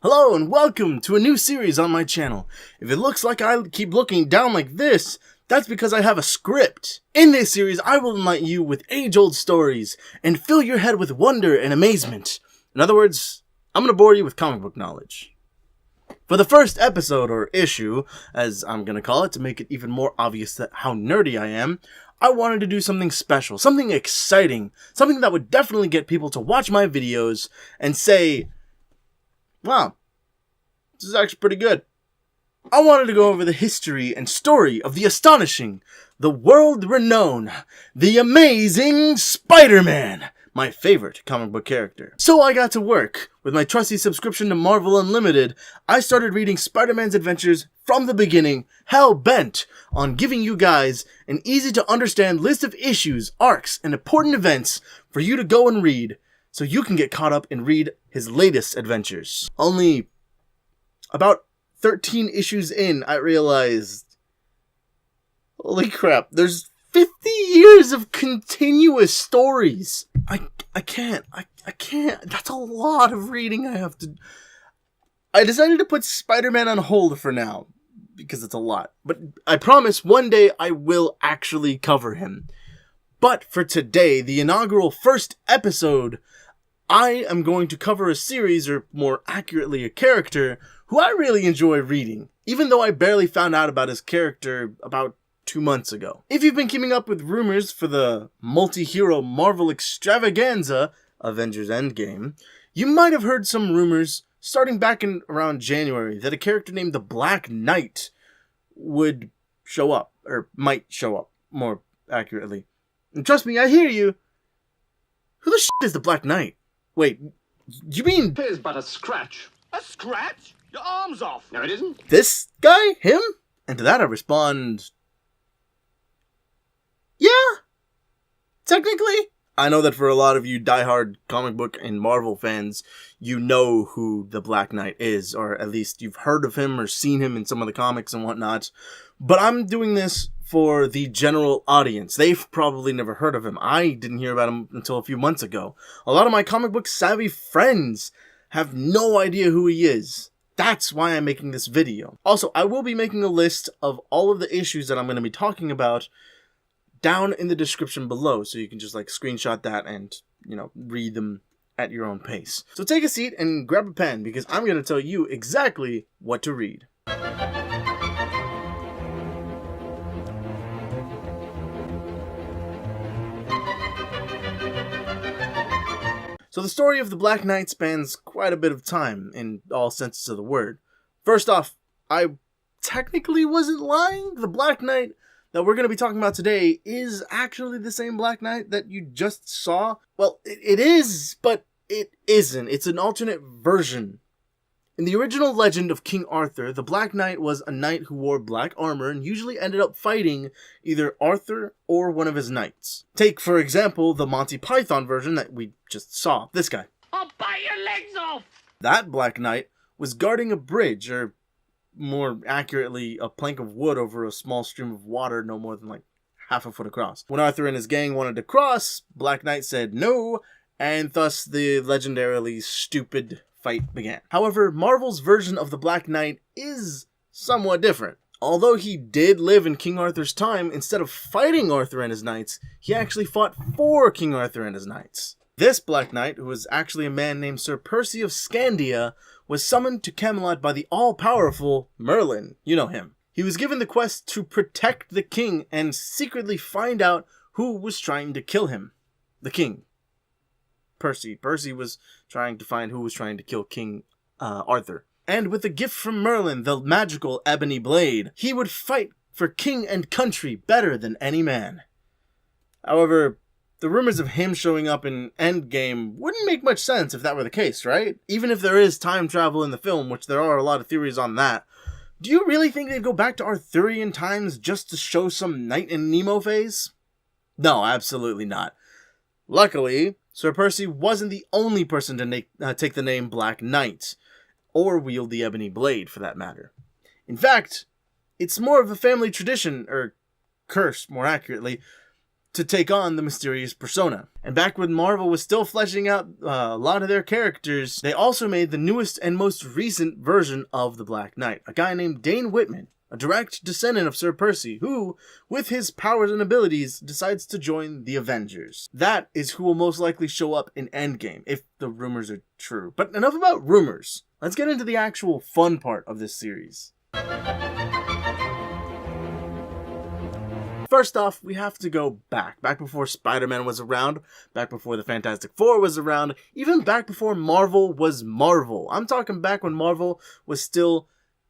Hello and welcome to a new series on my channel. If it looks like I keep looking down like this, that's because I have a script. In this series, I will enlighten you with age-old stories and fill your head with wonder and amazement. In other words, I'm gonna bore you with comic book knowledge. For the first episode, or issue, as I'm gonna call it to make it even more obvious that how nerdy I am, I wanted to do something special, something exciting, something that would definitely get people to watch my videos and say, wow, this is actually pretty good. I wanted to go over the history and story of the astonishing, the world-renowned, the amazing Spider-Man, my favorite comic book character. So I got to work. With my trusty subscription to Marvel Unlimited, I started reading Spider-Man's adventures from the beginning, hell-bent on giving you guys an easy-to-understand list of issues, arcs, and important events for you to go and read, so you can get caught up and read his latest adventures. Only about 13 issues in, I realized, holy crap, there's 50 years of continuous stories. I can't, that's a lot of reading I have to. I decided to put Spider-Man on hold for now, because it's a lot. But I promise one day I will actually cover him. But for today, the inaugural first episode, I am going to cover a series, or more accurately a character, who I really enjoy reading, even though I barely found out about his character about 2 months ago. If you've been keeping up with rumors for the multi-hero Marvel extravaganza, Avengers Endgame, you might have heard some rumors starting back in around January that a character named the Black Knight would show up, or might show up, more accurately. And trust me, I hear you. Who the shit is the Black Knight? Wait, you mean... Here's but a scratch. A scratch? Your arm's off. No, it isn't. This guy? Him? And to that I respond... yeah, technically. I know that for a lot of you diehard comic book and Marvel fans, you know who the Black Knight is, or at least you've heard of him or seen him in some of the comics and whatnot. But I'm doing this for the general audience. They've probably never heard of him. I didn't hear about him until a few months ago. A lot of my comic book savvy friends have no idea who he is. That's why I'm making this video. Also, I will be making a list of all of the issues that I'm going to be talking about down in the description below, so you can just like screenshot that and, you know, read them at your own pace. So take a seat and grab a pen, because I'm going to tell you exactly what to read. So the story of the Black Knight spans quite a bit of time, in all senses of the word. First off, I technically wasn't lying. The Black Knight that we're going to be talking about today is actually the same Black Knight that you just saw. Well, it is, but it isn't. It's an alternate version. In the original legend of King Arthur, the Black Knight was a knight who wore black armor and usually ended up fighting either Arthur or one of his knights. Take, for example, the Monty Python version that we just saw. This guy. I'll bite your legs off! That Black Knight was guarding a bridge, or more accurately, a plank of wood over a small stream of water no more than like half a foot across. When Arthur and his gang wanted to cross, Black Knight said no, and thus the legendarily stupid fight began. However, Marvel's version of the Black Knight is somewhat different. Although he did live in King Arthur's time, instead of fighting Arthur and his knights, he actually fought for King Arthur and his knights. This Black Knight, who was actually a man named Sir Percy of Scandia, was summoned to Camelot by the all-powerful Merlin. You know him. He was given the quest to protect the king and secretly find out who was trying to kill him. The king. Percy. Percy was trying to find who was trying to kill King Arthur. And with a gift from Merlin, the magical ebony blade, he would fight for king and country better than any man. However, the rumors of him showing up in Endgame wouldn't make much sense if that were the case, right? Even if there is time travel in the film, which there are a lot of theories on that, do you really think they'd go back to Arthurian times just to show some Knight and Nemo phase? No, absolutely not. Luckily, Sir Percy wasn't the only person to take the name Black Knight, or wield the ebony blade for that matter. In fact, it's more of a family tradition, or curse more accurately, to take on the mysterious persona. And back when Marvel was still fleshing out a lot of their characters, they also made the newest and most recent version of the Black Knight, a guy named Dane Whitman, a direct descendant of Sir Percy, who, with his powers and abilities, decides to join the Avengers. That is who will most likely show up in Endgame, if the rumors are true. But enough about rumors. Let's get into the actual fun part of this series. First off, we have to go back before Spider-Man was around, back before the Fantastic Four was around, even back before Marvel was Marvel. I'm talking back when Marvel was still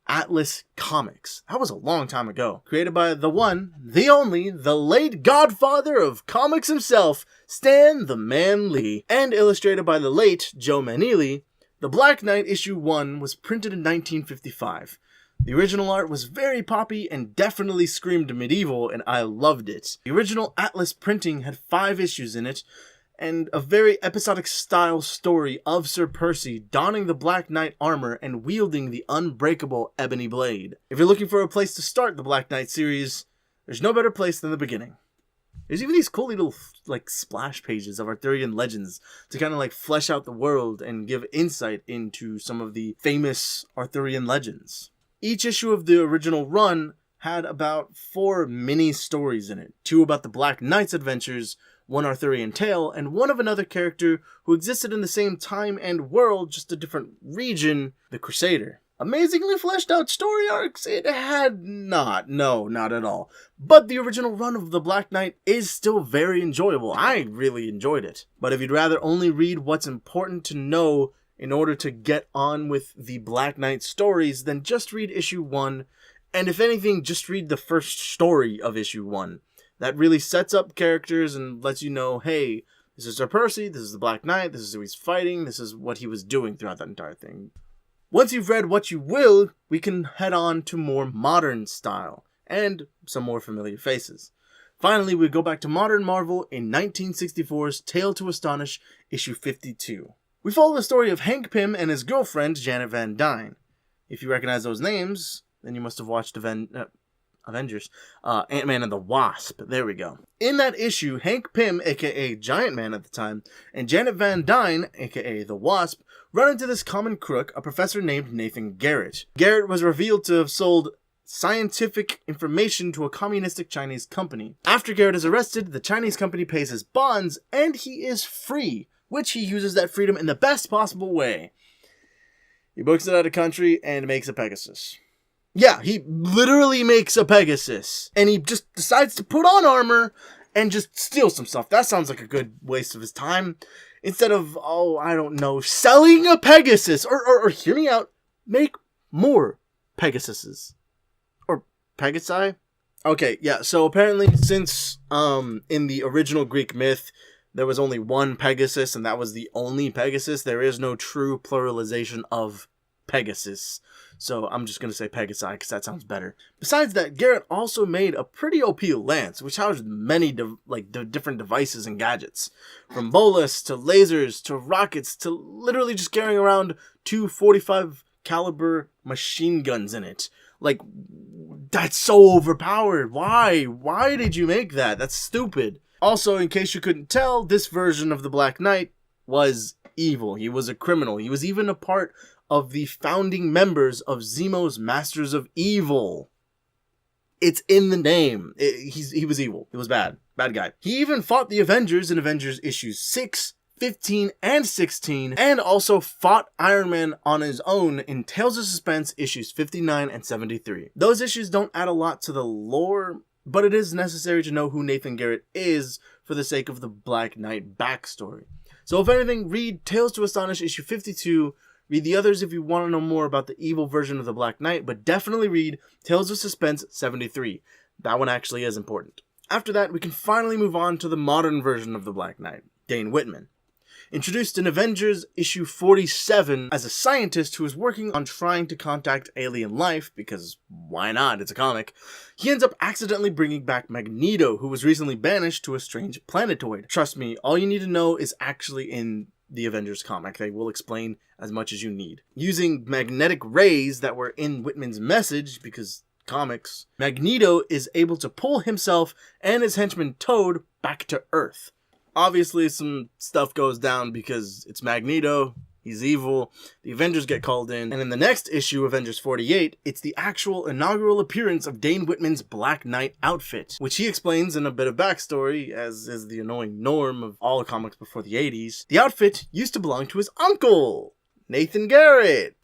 Atlas Comics. That was a long time ago. Created by the one, the only, the late godfather of comics himself, Stan the Man Lee, and illustrated by the late Joe Maneely, The Black Knight issue 1 was printed in 1955. The original art was very poppy and definitely screamed medieval, and I loved it. The original Atlas printing had 5 issues in it, and a very episodic style story of Sir Percy donning the Black Knight armor and wielding the unbreakable ebony blade. If you're looking for a place to start the Black Knight series, there's no better place than the beginning. There's even these cool little, splash pages of Arthurian legends to kind of, flesh out the world and give insight into some of the famous Arthurian legends. Each issue of the original run had about 4 mini-stories in it. 2 about the Black Knight's adventures, 1 Arthurian tale, and 1 of another character who existed in the same time and world, just a different region, the Crusader. Amazingly fleshed out story arcs? It had not. No, not at all. But the original run of the Black Knight is still very enjoyable. I really enjoyed it. But if you'd rather only read what's important to know in order to get on with the Black Knight stories, then just read issue 1, and if anything, just read the first story of issue 1. That really sets up characters and lets you know, hey, this is Sir Percy, this is the Black Knight, this is who he's fighting, this is what he was doing throughout that entire thing. Once you've read what you will, we can head on to more modern style, and some more familiar faces. Finally, we go back to modern Marvel in 1964's Tale to Astonish, issue 52. We follow the story of Hank Pym and his girlfriend, Janet Van Dyne. If you recognize those names, then you must have watched Avengers. Ant-Man and the Wasp. There we go. In that issue, Hank Pym, aka Giant Man at the time, and Janet Van Dyne, aka the Wasp, run into this common crook, a professor named Nathan Garrett. Garrett was revealed to have sold scientific information to a communistic Chinese company. After Garrett is arrested, the Chinese company pays his bonds, and he is free, which he uses that freedom in the best possible way. He books it out of country and makes a Pegasus. Yeah, he literally makes a Pegasus. And he just decides to put on armor and just steal some stuff. That sounds like a good waste of his time. Instead of, selling a Pegasus. Or hear me out, make more Pegasuses. Or Pegasi? Okay, yeah, so apparently since in the original Greek myth, there was only one Pegasus, and that was the only Pegasus. There is no true pluralization of Pegasus. So I'm just going to say Pegasi, because that sounds better. Besides that, Garrett also made a pretty OP lance, which housed many different devices and gadgets. From bolas, to lasers, to rockets, to literally just carrying around 2 45 caliber machine guns in it. That's so overpowered. Why? Why did you make that? That's stupid. Also, in case you couldn't tell, this version of the Black Knight was evil. He was a criminal. He was even a part of the founding members of Zemo's Masters of Evil. It's in the name. He was evil. He was bad. Bad guy. He even fought the Avengers in Avengers issues 6, 15, and 16, and also fought Iron Man on his own in Tales of Suspense issues 59 and 73. Those issues don't add a lot to the lore, but it is necessary to know who Nathan Garrett is for the sake of the Black Knight backstory. So if anything, read Tales to Astonish issue 52, read the others if you want to know more about the evil version of the Black Knight, but definitely read Tales of Suspense 73. That one actually is important. After that, we can finally move on to the modern version of the Black Knight, Dane Whitman. Introduced in Avengers issue 47 as a scientist who is working on trying to contact alien life, because why not, it's a comic, he ends up accidentally bringing back Magneto, who was recently banished to a strange planetoid. Trust me, all you need to know is actually in the Avengers comic. They will explain as much as you need. Using magnetic rays that were in Whitman's message, because comics, Magneto is able to pull himself and his henchman Toad back to Earth. Obviously, some stuff goes down because it's Magneto. He's evil. The Avengers get called in. And in the next issue, Avengers 48, it's the actual inaugural appearance of Dane Whitman's Black Knight outfit, which he explains in a bit of backstory, as is the annoying norm of all comics before the 80s. The outfit used to belong to his uncle, Nathan Garrett.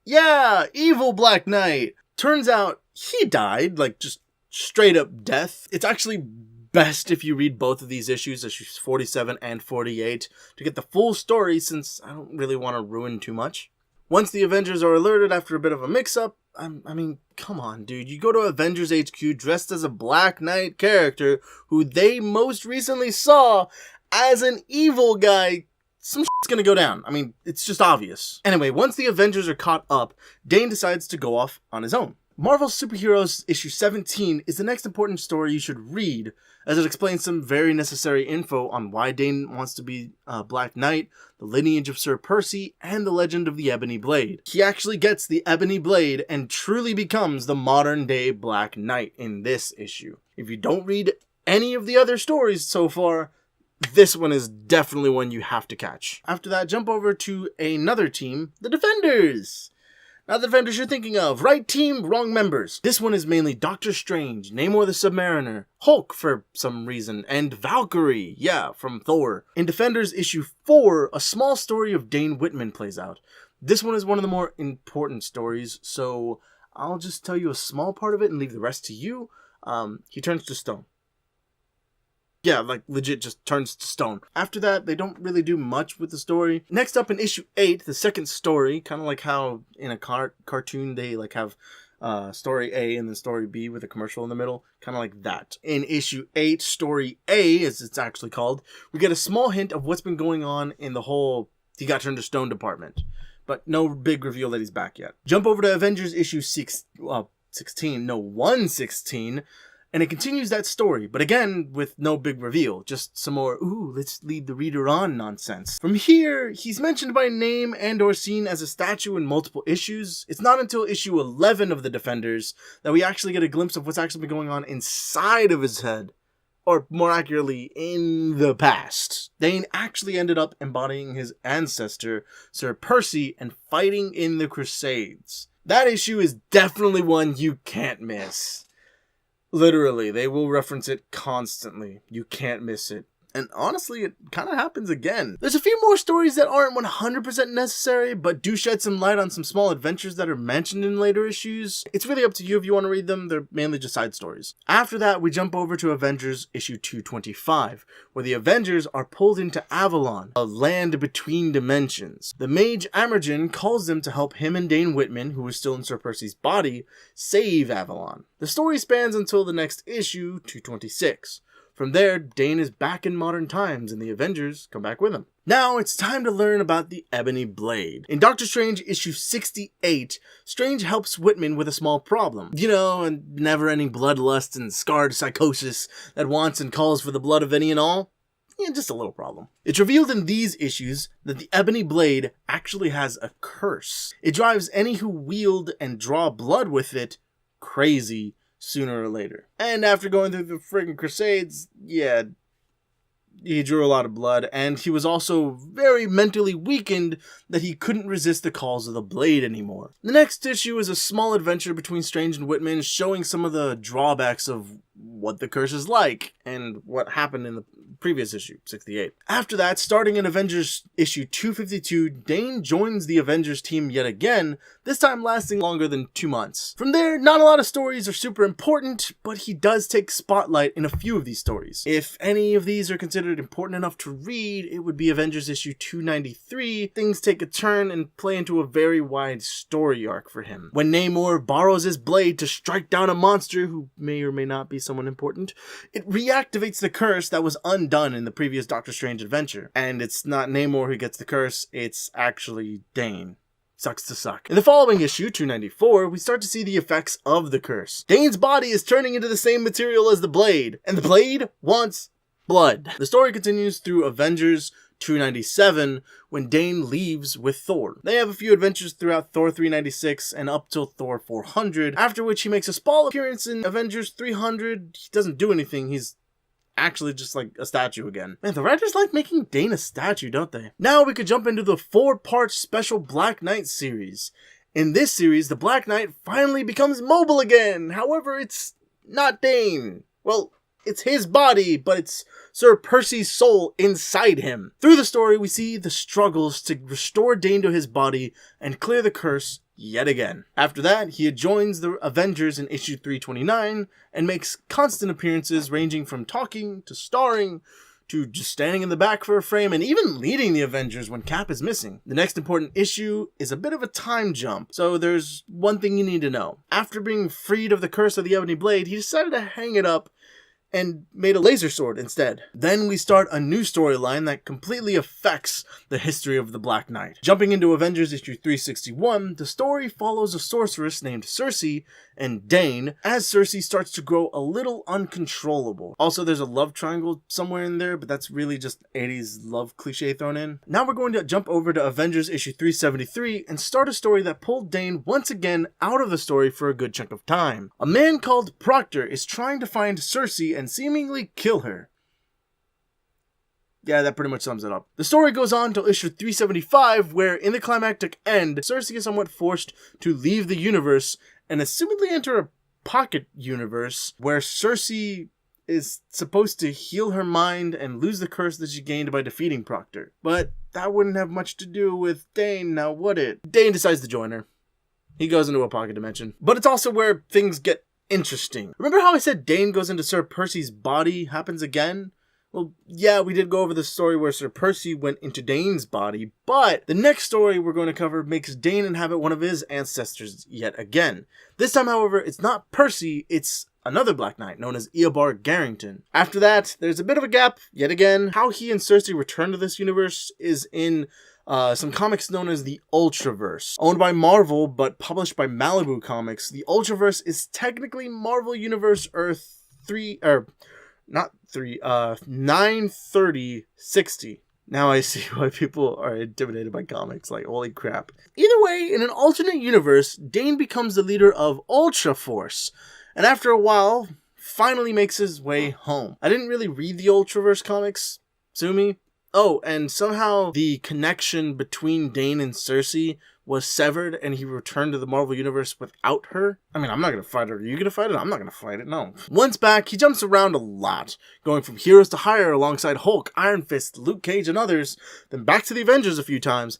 Yeah, evil Black Knight. Turns out he died, like just straight up death. It's actually best if you read both of these issues 47 and 48, to get the full story, since I don't really want to ruin too much. Once the Avengers are alerted after a bit of a mix-up, I mean, come on, dude. You go to Avengers HQ dressed as a Black Knight character who they most recently saw as an evil guy. Some shit's gonna go down. I mean, it's just obvious. Anyway, once the Avengers are caught up, Dane decides to go off on his own. Marvel's Superheroes issue 17 is the next important story you should read, as it explains some very necessary info on why Dane wants to be Black Knight, the lineage of Sir Percy, and the legend of the Ebony Blade. He actually gets the Ebony Blade and truly becomes the modern-day Black Knight in this issue. If you don't read any of the other stories so far, this one is definitely one you have to catch. After that, jump over to another team, the Defenders. Not the Defenders you're thinking of. Right team, wrong members. This one is mainly Doctor Strange, Namor the Submariner, Hulk for some reason, and Valkyrie, yeah, from Thor. In Defenders issue 4, a small story of Dane Whitman plays out. This one is one of the more important stories, so I'll just tell you a small part of it and leave the rest to you. He turns to stone. Yeah, like legit just turns to stone. After that, they don't really do much with the story. Next up in issue 8, the second story, kind of like how in a cartoon they like have story A and then story B with a commercial in the middle. Kind of like that. In issue 8, story A, as it's actually called, we get a small hint of what's been going on in the whole he got turned to stone department. But no big reveal that he's back yet. Jump over to Avengers issue 116. And it continues that story, but again, with no big reveal. Just some more, ooh, let's lead the reader on nonsense. From here, he's mentioned by name and or seen as a statue in multiple issues. It's not until issue 11 of the Defenders that we actually get a glimpse of what's actually been going on inside of his head. Or more accurately, in the past. Dane actually ended up embodying his ancestor, Sir Percy, and fighting in the Crusades. That issue is definitely one you can't miss. Literally, they will reference it constantly. You can't miss it. And honestly, it kind of happens again. There's a few more stories that aren't 100% necessary, but do shed some light on some small adventures that are mentioned in later issues. It's really up to you if you want to read them. They're mainly just side stories. After that, we jump over to Avengers issue 225, where the Avengers are pulled into Avalon, a land between dimensions. The mage Amergen calls them to help him and Dane Whitman, who is still in Sir Percy's body, save Avalon. The story spans until the next issue, 226. From there, Dane is back in modern times, and the Avengers come back with him. Now, it's time to learn about the Ebony Blade. In Doctor Strange issue 68, Strange helps Whitman with a small problem. You know, a never-ending bloodlust and scarred psychosis that wants and calls for the blood of any and all. Yeah, just a little problem. It's revealed in these issues that the Ebony Blade actually has a curse. It drives any who wield and draw blood with it crazy sooner or later. And after going through the friggin' Crusades, yeah, he drew a lot of blood, and he was also very mentally weakened that he couldn't resist the calls of the blade anymore. The next issue is a small adventure between Strange and Whitman, showing some of the drawbacks of what the curse is like, and what happened in the previous issue, 68. After that, starting in Avengers issue 252, Dane joins the Avengers team yet again, this time lasting longer than 2 months. From there, not a lot of stories are super important, but he does take spotlight in a few of these stories. If any of these are considered important enough to read, it would be Avengers issue 293. Things take a turn and play into a very wide story arc for him. When Namor borrows his blade to strike down a monster who may or may not be someone important, it reactivates the curse that was undone in the previous Doctor Strange adventure. And it's not Namor who gets the curse, it's actually Dane. Sucks to suck. In the following issue, 294, we start to see the effects of the curse. Dane's body is turning into the same material as the blade, and the blade wants blood. The story continues through Avengers 297 when Dane leaves with Thor. They have a few adventures throughout Thor 396 and up till Thor 400, after which he makes a small appearance in Avengers 300. He doesn't do anything, he's actually just like a statue again. Man, the writers like making Dane a statue, don't they? Now we could jump into the 4-part special Black Knight series. In this series, the Black Knight finally becomes mobile again. However, it's not Dane. Well, it's his body, but it's Sir Percy's soul inside him. Through the story, we see the struggles to restore Dane to his body and clear the curse yet again. After that, he joins the Avengers in issue 329 and makes constant appearances ranging from talking to starring to just standing in the back for a frame and even leading the Avengers when Cap is missing. The next important issue is a bit of a time jump, so there's one thing you need to know. After being freed of the curse of the Ebony Blade, he decided to hang it up and made a laser sword instead. Then we start a new storyline that completely affects the history of the Black Knight. Jumping into Avengers issue 361, the story follows a sorceress named Circe and Dane as Circe starts to grow a little uncontrollable. Also, there's a love triangle somewhere in there, but that's really just 80s love cliche thrown in. Now we're going to jump over to Avengers issue 373 and start a story that pulled Dane once again out of the story for a good chunk of time. A man called Proctor is trying to find Circe and seemingly kill her. Yeah, that pretty much sums it up. The story goes on till issue 375, where in the climactic end, Circe is somewhat forced to leave the universe and assumedly enter a pocket universe where Circe is supposed to heal her mind and lose the curse that she gained by defeating Proctor. But that wouldn't have much to do with Dane, now would it? Dane decides to join her. He goes into a pocket dimension. But it's also where things get interesting. Remember how I said Dane goes into Sir Percy's body happens again? Well, yeah, we did go over the story where Sir Percy went into Dane's body, but the next story we're going to cover makes Dane inhabit one of his ancestors yet again. This time, however, it's not Percy, it's another Black Knight known as Eobard Garrington. After that, there's a bit of a gap yet again. How he and Circe return to this universe is in some comics known as the Ultraverse. Owned by Marvel, but published by Malibu Comics, the Ultraverse is technically Marvel Universe Earth 93060. Now I see why people are intimidated by comics, like holy crap. Either way, in an alternate universe, Dane becomes the leader of Ultraforce, and after a while, finally makes his way home. I didn't really read the Ultraverse comics, sue me. Oh, and somehow the connection between Dane and Circe was severed and he returned to the Marvel Universe without her. I mean, I'm not going to fight her. Are you going to fight it? I'm not going to fight it, no. Once back, he jumps around a lot, going from heroes to hire alongside Hulk, Iron Fist, Luke Cage, and others, then back to the Avengers a few times,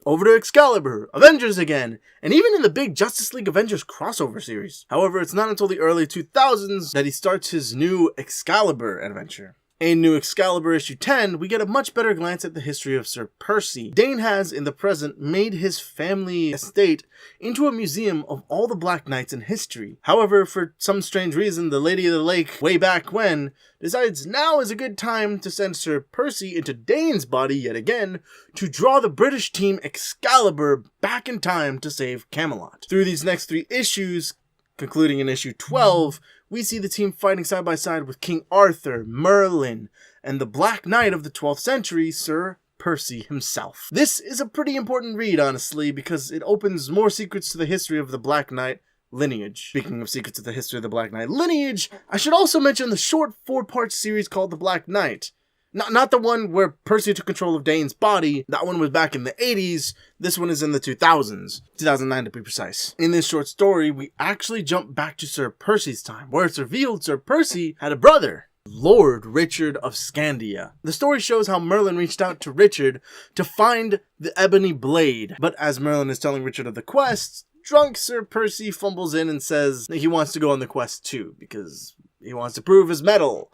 over to Excalibur, Avengers again, and even in the big Justice League Avengers crossover series. However, it's not until the early 2000s that he starts his new Excalibur adventure. In New Excalibur issue 10, we get a much better glance at the history of Sir Percy. Dane has, in the present, made his family estate into a museum of all the Black Knights in history. However, for some strange reason, the Lady of the Lake, way back when, decides now is a good time to send Sir Percy into Dane's body yet again to draw the British team Excalibur back in time to save Camelot. Through these next 3 issues, concluding in issue 12, we see the team fighting side by side with King Arthur, Merlin, and the Black Knight of the 12th century, Sir Percy himself. This is a pretty important read, honestly, because it opens more secrets to the history of the Black Knight lineage. Speaking of secrets of the history of the Black Knight lineage, I should also mention the short 4-part series called The Black Knight. Not the one where Percy took control of Dane's body. That one was back in the 80s. This one is in the 2000s. 2009 to be precise. In this short story, we actually jump back to Sir Percy's time, where it's revealed Sir Percy had a brother, Lord Richard of Scandia. The story shows how Merlin reached out to Richard to find the Ebony Blade. But as Merlin is telling Richard of the quest, drunk Sir Percy fumbles in and says that he wants to go on the quest too, because he wants to prove his mettle,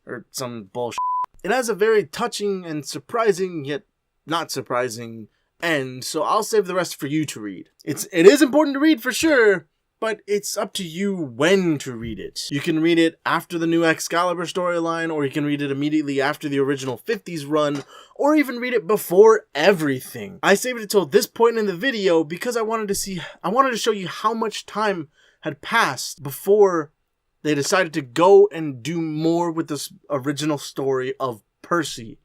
or some bullshit. It has a very touching and surprising, yet not surprising, end, so I'll save the rest for you to read. It is important to read for sure, but it's up to you when to read it. You can read it after the new Excalibur storyline, or you can read it immediately after the original 50s run, or even read it before everything. I saved it till this point in the video because I wanted to show you how much time had passed before they decided to go and do more with this original story of Percy,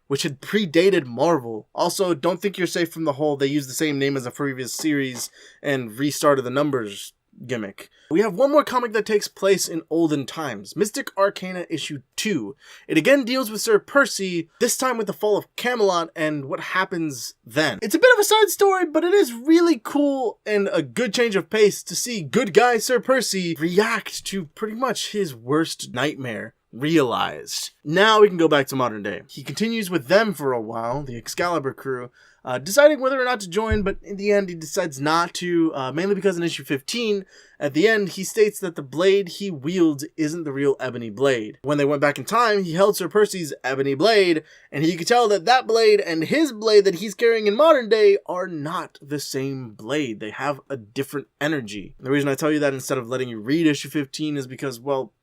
which had predated Marvel. Also, don't think you're safe from the whole they used the same name as the previous series and restarted the numbers gimmick. We have one more comic that takes place in olden times, Mystic Arcana issue 2. It again deals with Sir Percy, this time with the fall of Camelot and what happens then. It's a bit of a side story, but it is really cool and a good change of pace to see good guy Sir Percy react to pretty much his worst nightmare realized. Now we can go back to modern day. He continues with them for a while, the Excalibur crew, deciding whether or not to join, but in the end he decides not to, mainly because in issue 15, at the end, he states that the blade he wields isn't the real ebony blade. When they went back in time, he held Sir Percy's ebony blade, and he could tell that that blade and his blade that he's carrying in modern day are not the same blade. They have a different energy. The reason I tell you that instead of letting you read issue 15 is because, well,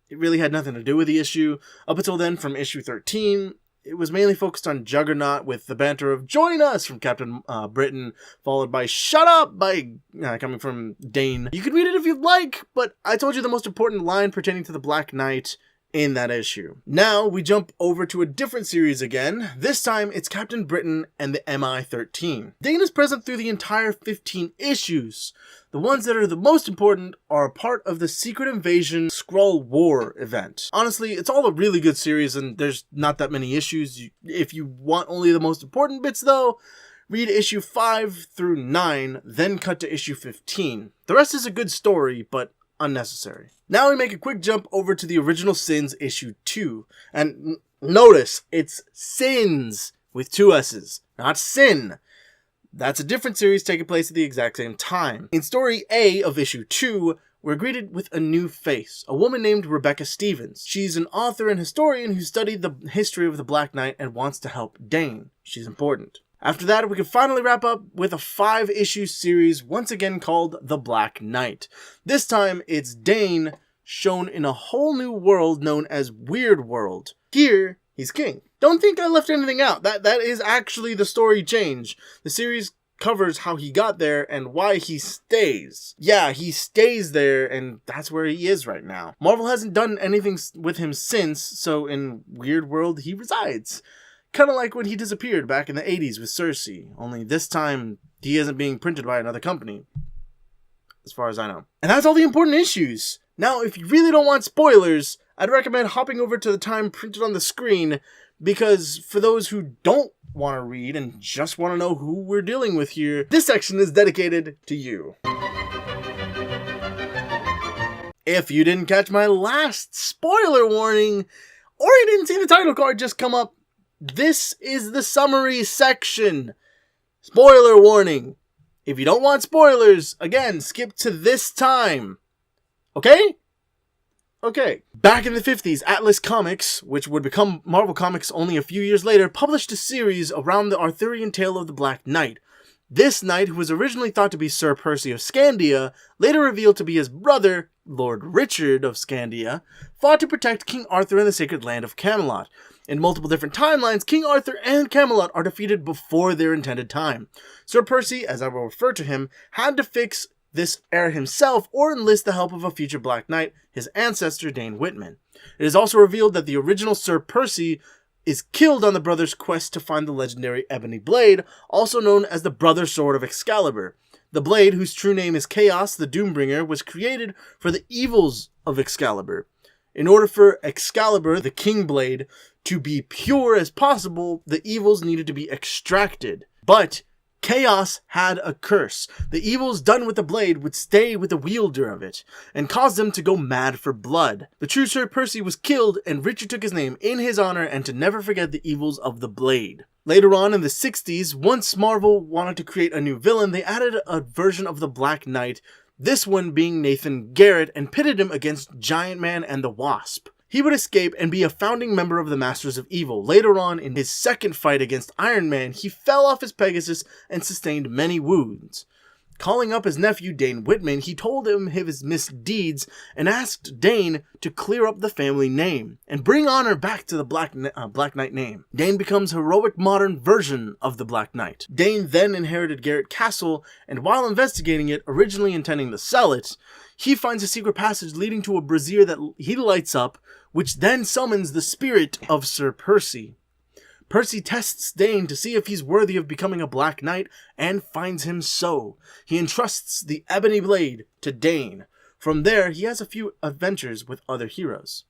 it really had nothing to do with the issue. Up until then, from issue 13, it was mainly focused on Juggernaut with the banter of "Join us" from Captain Britain, followed by "Shut up" by coming from Dane. You can read it if you'd like, but I told you the most important line pertaining to the Black Knight in that issue. Now we jump over to a different series again. This time it's Captain Britain and the MI-13. Dane is present through the entire 15 issues. The ones that are the most important are a part of the Secret Invasion Skrull War event. Honestly, it's all a really good series and there's not that many issues. If you want only the most important bits though, read issue 5 through 9, then cut to issue 15. The rest is a good story, but unnecessary. Now we make a quick jump over to the Original Sins issue 2. And notice, it's Sins with 2 S's, not Sin. That's a different series taking place at the exact same time. In story A of issue 2, we're greeted with a new face, a woman named Rebecca Stevens. She's an author and historian who studied the history of the Black Knight and wants to help Dane. She's important. After that, we can finally wrap up with a 5-issue series, once again called The Black Knight. This time, it's Dane shown in a whole new world known as Weird World. Here, he's king. Don't think I left anything out. That is actually the story change. The series covers how he got there and why he stays. Yeah, he stays there, and that's where he is right now. Marvel hasn't done anything with him since, so in Weird World, he resides. Kind of like when he disappeared back in the 80s with Cersei, only this time he isn't being printed by another company, as far as I know. And that's all the important issues. Now, if you really don't want spoilers, I'd recommend hopping over to the time printed on the screen, because for those who don't want to read and just want to know who we're dealing with here, this section is dedicated to you. If you didn't catch my last spoiler warning, or you didn't see the title card just come up, this is the summary section. Spoiler warning. If you don't want spoilers, again, skip to this time. Okay? Okay. Back in the 50s, Atlas Comics, which would become Marvel Comics only a few years later, published a series around the Arthurian tale of the Black Knight. This knight, who was originally thought to be Sir Percy of Scandia, later revealed to be his brother, Lord Richard of Scandia, fought to protect King Arthur in the sacred land of Camelot. In multiple different timelines, King Arthur and Camelot are defeated before their intended time. Sir Percy, as I will refer to him, had to fix this error himself or enlist the help of a future Black Knight, his ancestor Dane Whitman. It is also revealed that the original Sir Percy is killed on the brothers' quest to find the legendary ebony blade, also known as the Brother Sword of Excalibur. The blade, whose true name is Chaos the Doombringer, was created for the evils of Excalibur. In order for Excalibur, the King Blade, to be pure as possible, the evils needed to be extracted. But Chaos had a curse. The evils done with the blade would stay with the wielder of it, and cause them to go mad for blood. The true Sir Percy was killed, and Richard took his name in his honor and to never forget the evils of the blade. Later on in the 60s, once Marvel wanted to create a new villain, they added a version of the Black Knight, this one being Nathan Garrett, and pitted him against Giant Man and the Wasp. He would escape and be a founding member of the Masters of Evil. Later on, in his second fight against Iron Man, he fell off his Pegasus and sustained many wounds. Calling up his nephew Dane Whitman, he told him his misdeeds and asked Dane to clear up the family name and bring honor back to the Black Knight name. Dane becomes a heroic modern version of the Black Knight. Dane then inherited Garrett Castle, and while investigating it, originally intending to sell it, he finds a secret passage leading to a brazier that he lights up, which then summons the spirit of Sir Percy. Percy tests Dane to see if he's worthy of becoming a Black Knight, and finds him so. He entrusts the Ebony Blade to Dane. From there, he has a few adventures with other heroes.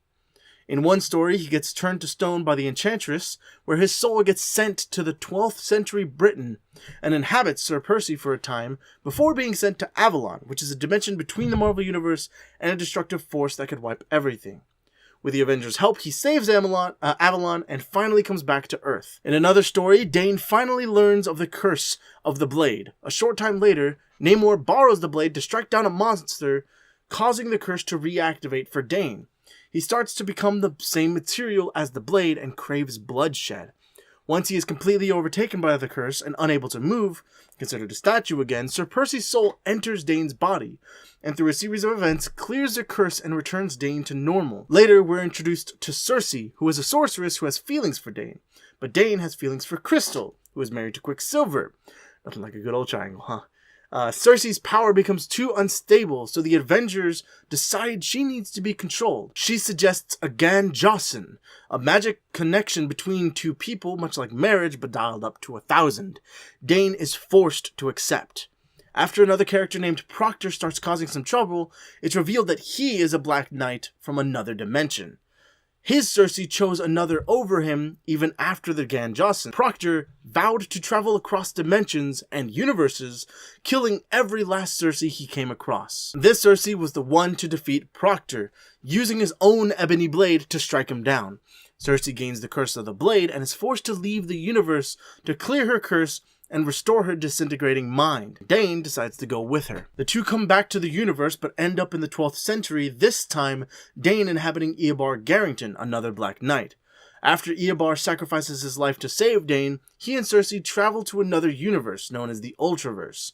In one story, he gets turned to stone by the Enchantress, where his soul gets sent to the 12th century Britain, and inhabits Sir Percy for a time, before being sent to Avalon, which is a dimension between the Marvel Universe and a destructive force that could wipe everything. With the Avengers' help, he saves Avalon and finally comes back to Earth. In another story, Dane finally learns of the curse of the blade. A short time later, Namor borrows the blade to strike down a monster, causing the curse to reactivate for Dane. He starts to become the same material as the blade and craves bloodshed. Once he is completely overtaken by the curse and unable to move, considered a statue again, Sir Percy's soul enters Dane's body, and through a series of events, clears the curse and returns Dane to normal. Later, we're introduced to Circe, who is a sorceress who has feelings for Dane, but Dane has feelings for Crystal, who is married to Quicksilver. Nothing like a good old triangle, huh? Circe's power becomes too unstable, so the Avengers decide she needs to be controlled. She suggests a Gan-Jossen, a magic connection between two people, much like marriage, but dialed up to 1,000. Dane is forced to accept. After another character named Proctor starts causing some trouble, it's revealed that he is a Black Knight from another dimension. His Circe chose another over him even after the Gan-Jossen. Proctor vowed to travel across dimensions and universes, killing every last Circe he came across. This Circe was the one to defeat Proctor, using his own ebony blade to strike him down. Circe gains the curse of the blade and is forced to leave the universe to clear her curse and restore her disintegrating mind. Dane decides to go with her. The two come back to the universe but end up in the 12th century, this time Dane inhabiting Eobard Garrington, another Black Knight. After Eobard sacrifices his life to save Dane, he and Circe travel to another universe known as the Ultraverse.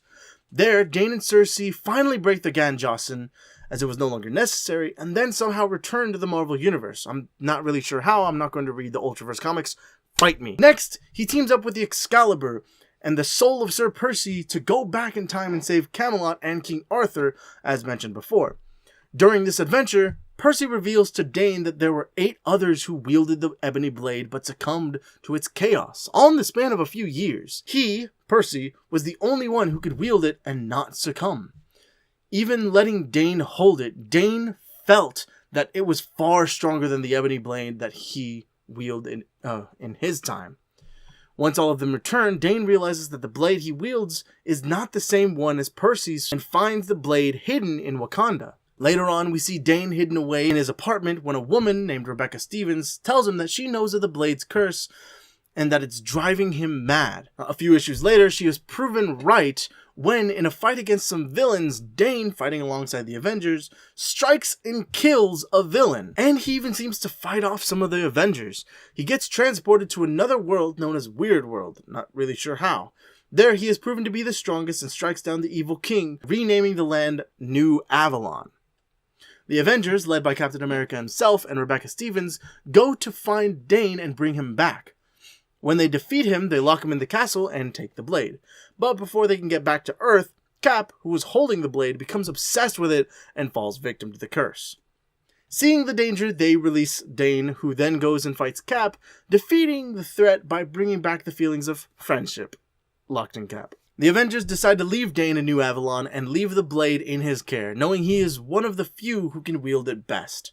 There, Dane and Circe finally break the Gan-Jossen, as it was no longer necessary, and then somehow return to the Marvel Universe. I'm not really sure how. I'm not going to read the Ultraverse comics. Fight me. Next, he teams up with the Excalibur and the soul of Sir Percy to go back in time and save Camelot and King Arthur, as mentioned before. During this adventure, Percy reveals to Dane that there were 8 others who wielded the ebony blade but succumbed to its chaos, all in the span of a few years. He, Percy, was the only one who could wield it and not succumb. Even letting Dane hold it, Dane felt that it was far stronger than the ebony blade that he wielded in his time. Once all of them return, Dane realizes that the blade he wields is not the same one as Percy's and finds the blade hidden in Wakanda. Later on, we see Dane hidden away in his apartment when a woman named Rebecca Stevens tells him that she knows of the blade's curse and that it's driving him mad. A few issues later, she is proven right when, in a fight against some villains, Dane, fighting alongside the Avengers, strikes and kills a villain. And he even seems to fight off some of the Avengers. He gets transported to another world known as Weird World, not really sure how. There he is proven to be the strongest and strikes down the evil king, renaming the land New Avalon. The Avengers, led by Captain America himself and Rebecca Stevens, go to find Dane and bring him back. When they defeat him, they lock him in the castle and take the blade. But before they can get back to Earth, Cap, who was holding the blade, becomes obsessed with it and falls victim to the curse. Seeing the danger, they release Dane, who then goes and fights Cap, defeating the threat by bringing back the feelings of friendship locked in Cap. The Avengers decide to leave Dane in New Avalon and leave the blade in his care, knowing he is one of the few who can wield it best.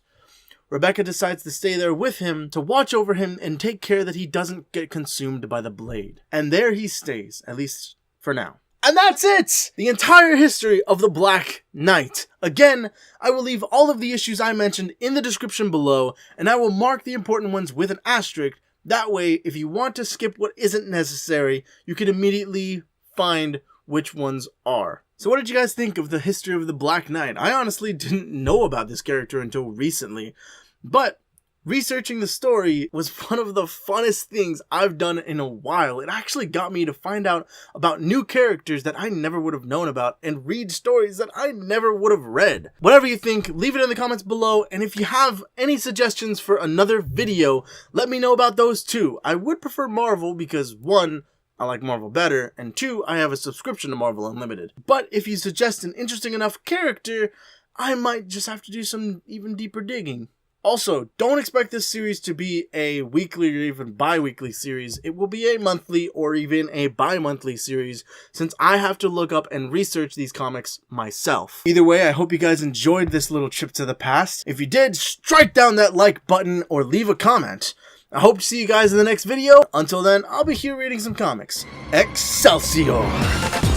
Rebecca decides to stay there with him to watch over him and take care that he doesn't get consumed by the blade. And there he stays, at least for now. And that's it! The entire history of the Black Knight. Again, I will leave all of the issues I mentioned in the description below, and I will mark the important ones with an asterisk. That way, if you want to skip what isn't necessary, you can immediately find which ones are. So what did you guys think of the history of the Black Knight? I honestly didn't know about this character until recently, but researching the story was one of the funnest things I've done in a while. It actually got me to find out about new characters that I never would have known about and read stories that I never would have read. Whatever you think, leave it in the comments below, and if you have any suggestions for another video, let me know about those too. I would prefer Marvel because 1, I like Marvel better, and 2, I have a subscription to Marvel Unlimited. But if you suggest an interesting enough character, I might just have to do some even deeper digging. Also, don't expect this series to be a weekly or even bi-weekly series. It will be a monthly or even a bi-monthly series, since I have to look up and research these comics myself. Either way, I hope you guys enjoyed this little trip to the past. If you did, strike down that like button or leave a comment. I hope to see you guys in the next video. Until then, I'll be here reading some comics. Excelsior!